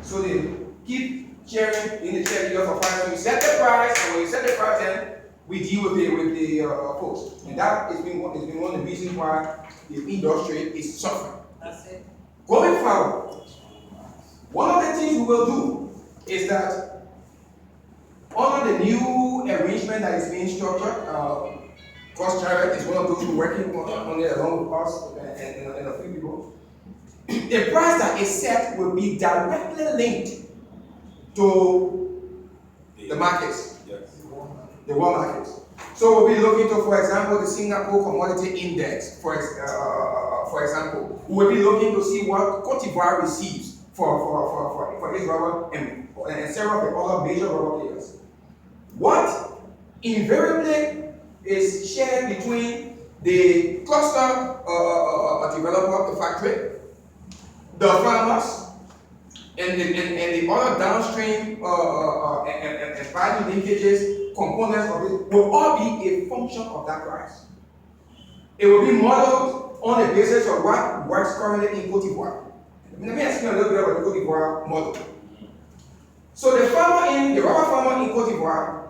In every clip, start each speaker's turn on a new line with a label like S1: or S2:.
S1: So they keep sharing in the check either for finance. We set the price, and when we set the price, then we deal with the folks. And that has been one of the reasons why the industry is suffering.
S2: That's it.
S1: Going forward, one of the things we will do is that under the new arrangement that is being structured, Cost Jarrett is one of those who are working on it along with us and a few people. The price that is set will be directly linked to the markets, the world markets. So we'll be looking to, for example, the Singapore Commodity Index, for example. We will be looking to see what Cote d'Ivoire receives for its rubber and several of the other major rubber players. What invariably is shared between the cluster developer, the factory, the farmers, and the other downstream and value linkages, components of it, will all be a function of that price. It will be modeled on the basis of what works currently in Cote d'Ivoire. Let me explain a little bit about the Cote d'Ivoire model. So the rubber farmer in Cote d'Ivoire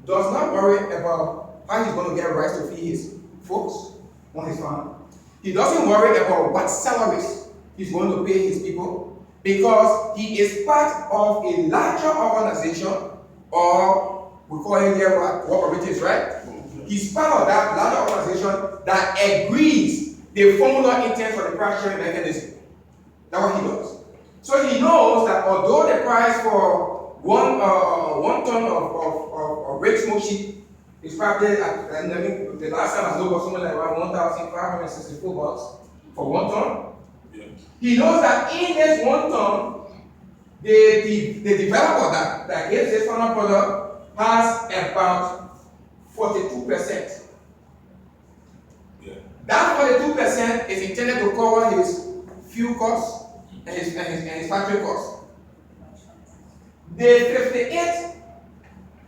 S1: does not worry about how he's going to get rice to feed his folks on his farm. He doesn't worry about what salaries he's going to pay his people, because he is part of a larger organization, or we call it here cooperatives, right? He's part of that larger organization that agrees the formula in terms of the price sharing mechanism. That's what he does. So he knows that although the price for one ton of red smoke sheet is probably the last time I looked was something like around $1,564 for 1 ton. Yeah. He knows that in this 1 ton, the developer that gives this final product has about 42%. Yeah. That 42% is intended to cover his fuel costs and his factory costs. The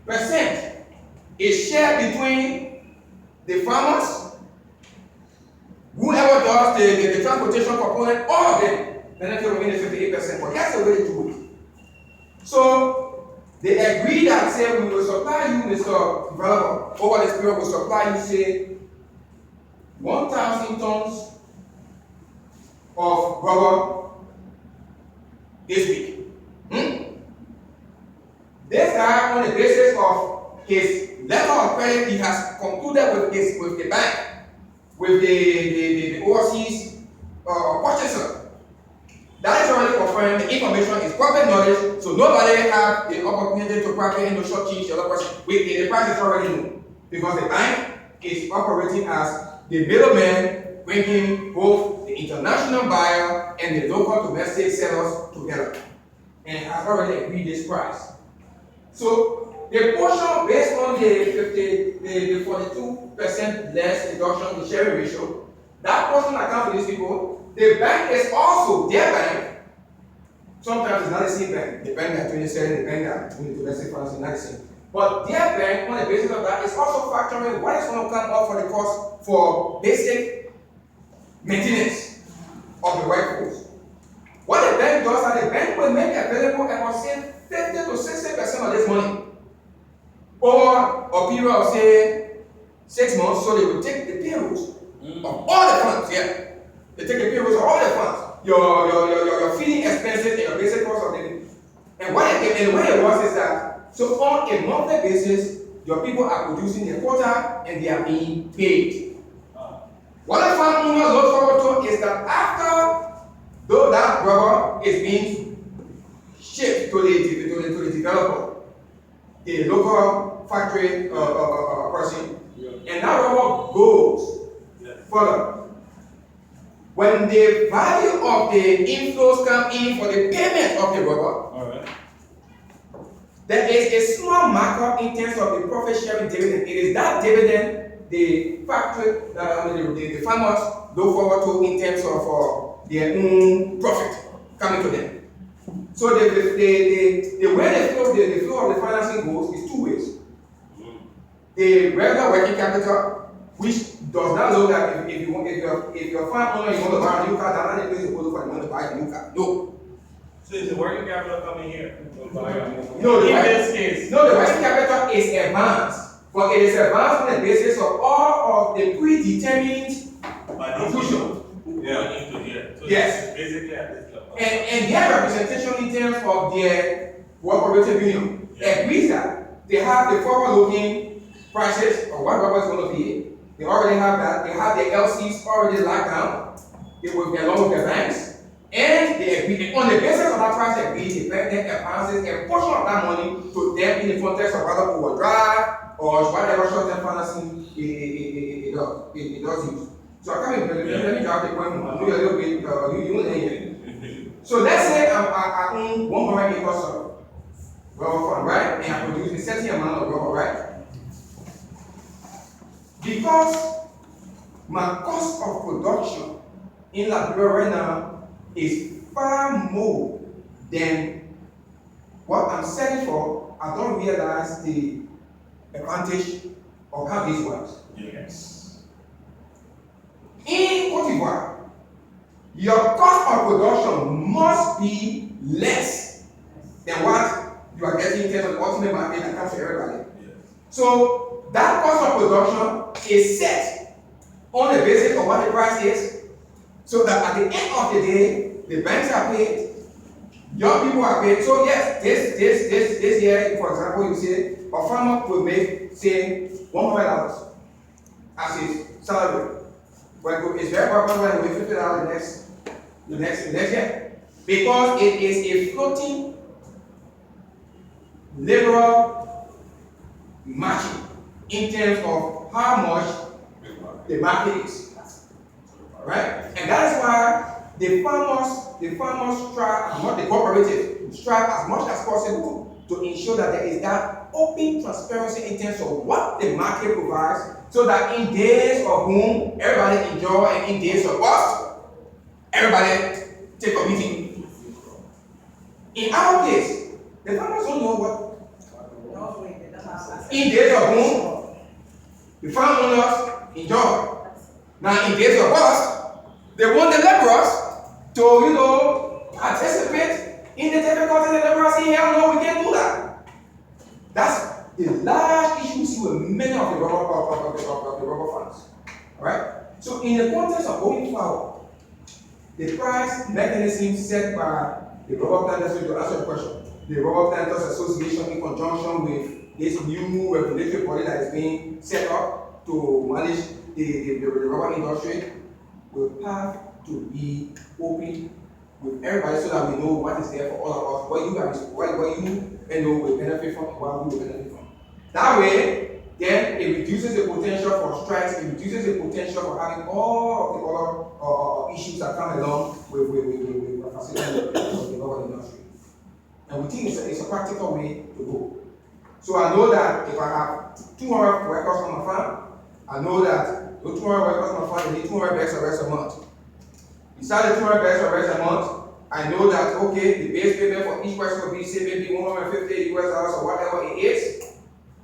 S1: 58% is shared between the farmers, whoever does the transportation component, all of them benefit from the 58%. But that's the way to do it. So they agree that, say, we will supply you, Mr. Developer, over this period, we'll supply you, say, 1,000 tons of rubber this week. This guy, on the basis of his letter of credit, he has concluded with the bank, with the overseas purchaser. That is already confirmed. The information is public knowledge, so nobody have the opportunity to probably shortchange the other person. The price is already known, because the bank is operating as the middleman, bringing both the international buyer and the local domestic sellers together, and has already agreed this price. So the portion based on the 42% less deduction, the sharing ratio, that portion accounts for these people. The bank is also their bank. Sometimes it's not the same bank. The bank that 27, the bank that 22, let's say, is not the same. But their bank, on the basis of that, is also factoring what is going to come up for the cost for basic maintenance of the workforce. What the bank does is the bank will make available about, say, 50 to 60% of this money over a period of, say, 6 months. So they will take the payrolls of all the funds. Yeah, they take the payrolls of all the funds, your feeding expenses and your basic cost of living. And the way it works is that, so on a monthly basis, your people are producing their quota and they are being paid. What the farm owner looks forward to is that after though that rubber is being shipped to the developer, the local factory person, and that rubber goes further. When the value of the inflows come in for the payment of the rubber, there is a small markup in terms of the profit sharing dividend. It is that dividend the factory, the farmers look forward to in terms of their own profit coming to them. So the way the flow of the financing goes is 2 ways. The regular working capital, which does not look at if your farm owner you want to buy a new car, that's not the place to go for the money to buy a new car. No.
S2: So is the working capital coming here?
S1: No,
S2: in this case.
S1: No, the working capital is advanced, but it is advanced on the basis of all of the predetermined conclusion.
S2: Yeah. Into here. So
S1: Yes.
S2: Basically at this level.
S1: And their representation in terms of their cooperative union agrees that they have the forward-looking prices of what rubber is going to be. They already have that. They have the LCs already locked down. They will get along with the banks. And they agree, on the basis of that price agree, the bank then advances a portion of that money to them in the context of whether overdrive or whatever short-term financing it does use. So I can't even, let me drop the point more. I know a little bit, you won't hear. So let's say I own 100 acres of rubber farm, right? And I produce a certain amount of rubber, right? Because my cost of production in Liberia right now is far more than what I'm selling for, I don't realize the advantage of how this works.
S2: Yes.
S1: In Cote d'Ivoire, your cost of production must be less than what you are getting in terms of the ultimate market that comes to everybody.
S2: Yes.
S1: So that cost of production is set on the basis of what the price is, so that at the end of the day, the banks are paid, your people are paid. So yes, this year, for example, you say a farmer will make, say, $100 as his salary. But it's very probable that he will $50 the next year. Because it is a floating liberal margin in terms of how much the market is. Right? And that is why the farmers strive, not the cooperative, strive as much as possible to ensure that there is that open transparency in terms of what the market provides, so that in days of boom, everybody enjoy, and in days of bust, everybody take a meeting. In our case, the farmers don't know what. In days of boom, the farm owners enjoy. Now, in days of bust, they want the laborers to, participate in the difficulty. The laborers say, hell no, we can't do that. That's the large issue we see with many of the rubber farms. Alright? So, in the context of going forward, the price mechanism set by the rubber planters, to answer the question, the Rubber Planters Association, in conjunction with this new regulatory body that is being set up to manage the rubber industry, will have to be open with everybody, so that we know what is there for all of us, what you guys, what you will benefit from, and what we will benefit from. That way, then it reduces the potential for strikes, it reduces the potential for having all of the other issues that come along with facilitating the rubber industry. And we think it's a practical way to go. So I know that if I have 200 workers on my farm, I know that those 200 workers on my farm, they need 200 bags of rice a month. Besides the 200 bags of rice a month, I know that, okay, the base payment for each person will be, say, maybe $150 or whatever it is.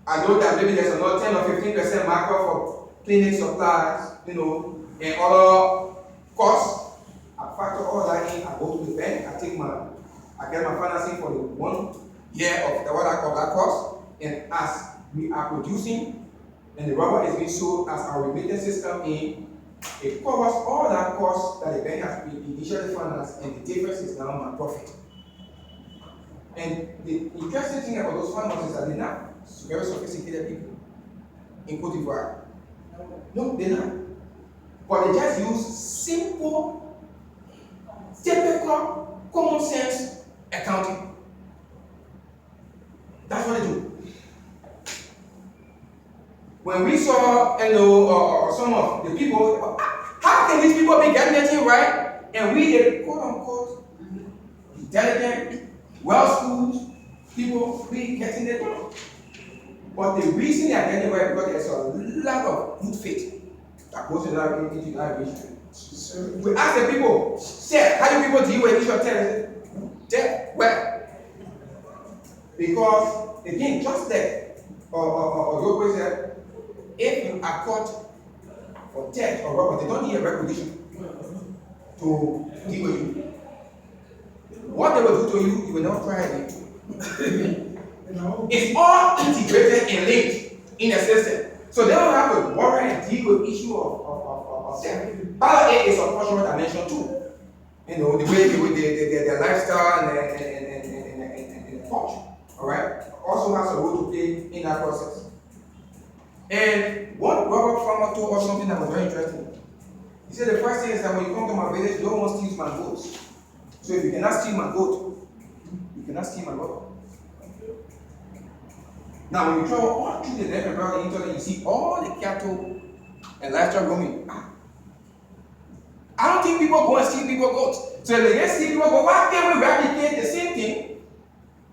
S1: I know that maybe there's another 10 or 15% markup for clinic supplies, and other costs. I factor all that in, I go to the bank, I get my financing for the 1 year of what I call that cost, and as we are producing and the rubber is being sold as our remittance system in, it covers all that cost that the bank has initially financed, and the difference is now my profit. And the interesting thing about those farmers is that they're not very sophisticated people in Cote d'Ivoire. No, they're not. But they just use simple, typical, common sense accounting. That's what they do. When we saw, some of the people, how can these people be getting their thing right? And we, the quote unquote intelligent, well-schooled people, we getting it wrong. But the reason they are getting it right is because there's a lot of good faith that goes into that vision. We ask the people, say, how do people deal with issue of terrorism? Well, because again, just like Yoko said, if you are caught for theft or robbery, they don't need a recognition to deal with you. what they will do to you, you will not try again.
S3: You know?
S1: It's all integrated and linked in the system. So they don't have to worry and deal with issue of them. Part of it is a cultural dimension too. You know, the way their lifestyle and culture. All right, also has a role to play in that process. And one Robert Farmer told us something that was very interesting. He said the first thing is that when you come to my village, no one steals my goats. So if you cannot steal my goat, you cannot steal my goat. Now when you travel all through the Denver Valley, you see all the cattle and livestock roaming. I don't think people go and steal people's goats. So if they get steal people's goats, why can't we replicate the same thing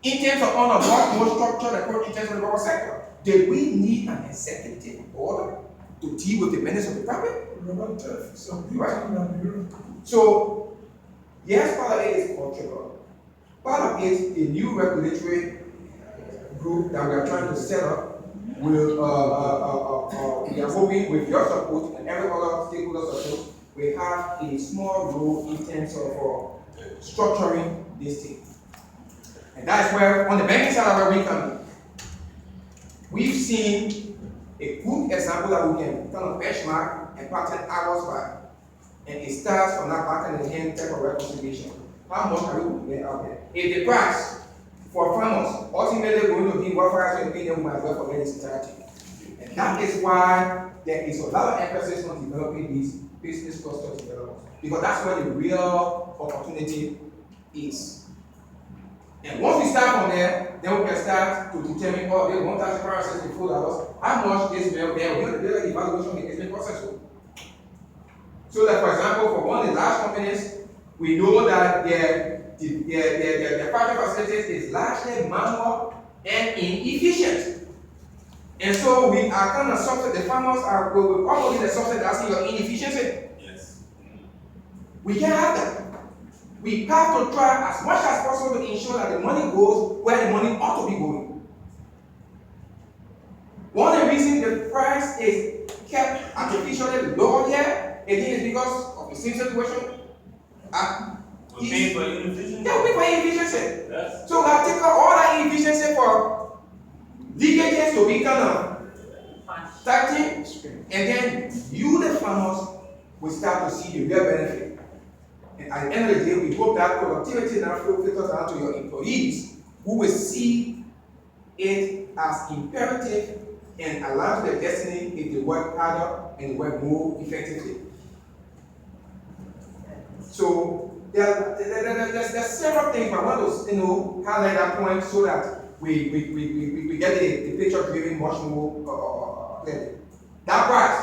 S1: in terms of on a much more structured approach in terms of the rural sector? Do we need an executive order to deal with the menace of the private? Right. So, yes, part of it is cultural. Part of it is the new regulatory group that we are trying to set up will, we are hoping with your support and every other stakeholder support, we have a small role in terms of structuring this thing. And that's where, on the banking side, where we come in. We've seen a good example that we can kind of benchmark and pattern ours by. And it starts from that back in the hand type of reconciliation. How much are we going to get out there? If the price for farmers ultimately going to be what farmers will pay them, we might as well forget this entirety. And that is why there is a lot of emphasis on developing these business cluster development. Because that's where the real opportunity is. And once we start from there, then we can start to determine, oh, there's $1,564. How much is there? We're going to do an evaluation engagement process. So that, for example, for one of the large companies, we know that their factory facilities is largely manual and inefficient. And so we are kind of subset, the farmers are probably the subset that's your inefficiency.
S2: Yes.
S1: We can't have that. We have to try as much as possible to ensure that the money goes where the money ought to be going. One of the reasons the price is kept artificially low here, again, is because of the same situation.
S2: We pay for inefficiency?
S1: Yeah, we pay for inefficiency.
S2: Yes.
S1: So we have taken all that inefficiency for leakages to be kind of tightened, and then you, the farmers, will start to see the real benefit. And at the end of the day, we hope that productivity now filters down to your employees, who will see it as imperative and align to their destiny if they work harder and work more effectively. So there's several things, but I want to highlight that point so that we get the picture driven much more clearly. That price,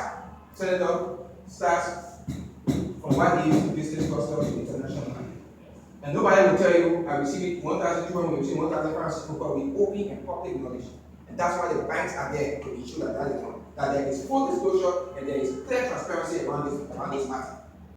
S1: Senator, starts from what is business cluster to international market. And nobody will tell you, I received 1,200, we received 1,500, but we open and public knowledge. And that's why the banks are there to ensure that that there is full disclosure and there is clear transparency around this matter.